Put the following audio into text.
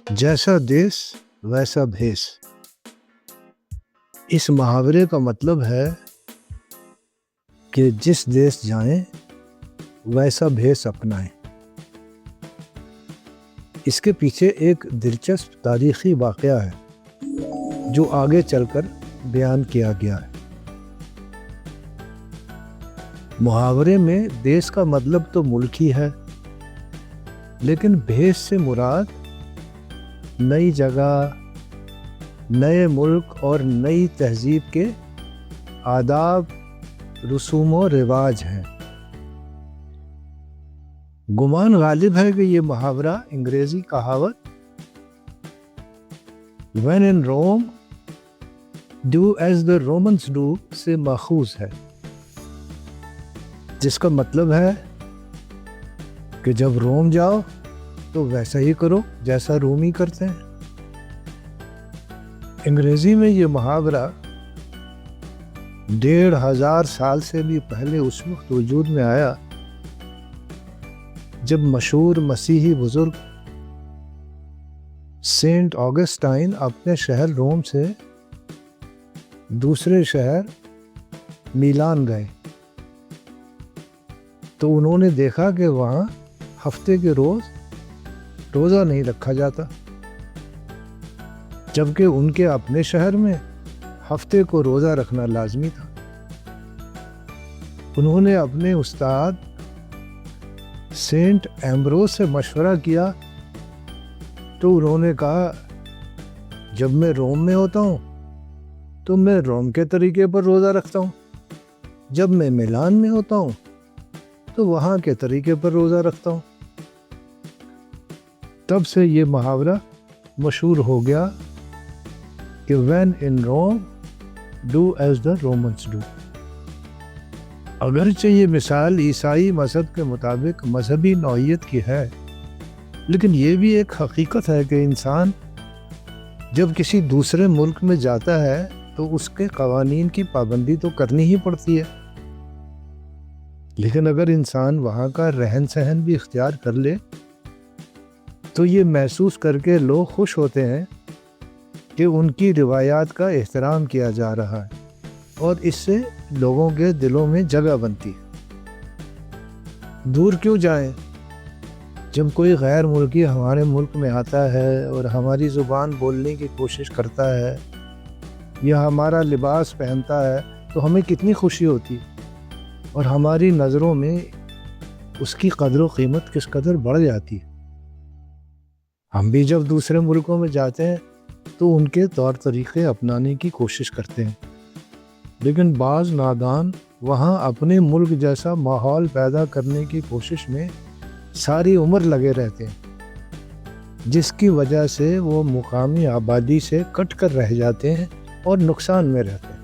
جیسا دیس ویسا بھیس۔ اس محاورے کا مطلب ہے کہ جس دیس جائیں ویسا بھیس اپنائیں۔ اس کے پیچھے ایک دلچسپ تاریخی واقعہ ہے جو آگے چل کر بیان کیا گیا ہے۔ محاورے میں دیس کا مطلب تو ملک ہی ہے، لیکن بھیس سے مراد نئی جگہ، نئے ملک اور نئی تہذیب کے آداب، رسوم و رواج ہیں۔ گمان غالب ہے کہ یہ محاورہ انگریزی کہاوت "When in Rome, do as the Romans do" سے ماخوذ ہے، جس کا مطلب ہے کہ جب روم جاؤ تو ویسا ہی کرو جیسا رومی کرتے ہیں۔ انگریزی میں یہ محاورہ 1500 سال سے بھی پہلے اس وقت وجود میں آیا جب مشہور مسیحی بزرگ سینٹ آگسٹائن اپنے شہر روم سے دوسرے شہر میلان گئے تو انہوں نے دیکھا کہ وہاں ہفتے کے روز روزہ نہیں رکھا جاتا، جبکہ ان کے اپنے شہر میں ہفتے کو روزہ رکھنا لازمی تھا۔ انہوں نے اپنے استاد سینٹ ایمبروز سے مشورہ کیا تو انہوں نے کہا، جب میں روم میں ہوتا ہوں تو میں روم کے طریقے پر روزہ رکھتا ہوں، جب میں میلان میں ہوتا ہوں تو وہاں کے طریقے پر روزہ رکھتا ہوں۔ تب سے یہ محاورہ مشہور ہو گیا کہ "When in Rome, do as the Romans do"۔ اگرچہ یہ مثال عیسائی مذہب کے مطابق مذہبی نوعیت کی ہے، لیکن یہ بھی ایک حقیقت ہے کہ انسان جب کسی دوسرے ملک میں جاتا ہے تو اس کے قوانین کی پابندی تو کرنی ہی پڑتی ہے، لیکن اگر انسان وہاں کا رہن سہن بھی اختیار کر لے تو یہ محسوس کر کے لوگ خوش ہوتے ہیں کہ ان کی روایات کا احترام کیا جا رہا ہے، اور اس سے لوگوں کے دلوں میں جگہ بنتی ہے۔ دور کیوں جائیں؟ جب کوئی غیر ملکی ہمارے ملک میں آتا ہے اور ہماری زبان بولنے کی کوشش کرتا ہے یا ہمارا لباس پہنتا ہے تو ہمیں کتنی خوشی ہوتی ہے، اور ہماری نظروں میں اس کی قدر و قیمت کس قدر بڑھ جاتی ہے۔ ہم بھی جب دوسرے ملکوں میں جاتے ہیں تو ان کے طور طریقے اپنانے کی کوشش کرتے ہیں، لیکن بعض نادان وہاں اپنے ملک جیسا ماحول پیدا کرنے کی کوشش میں ساری عمر لگے رہتے ہیں، جس کی وجہ سے وہ مقامی آبادی سے کٹ کر رہ جاتے ہیں اور نقصان میں رہتے ہیں۔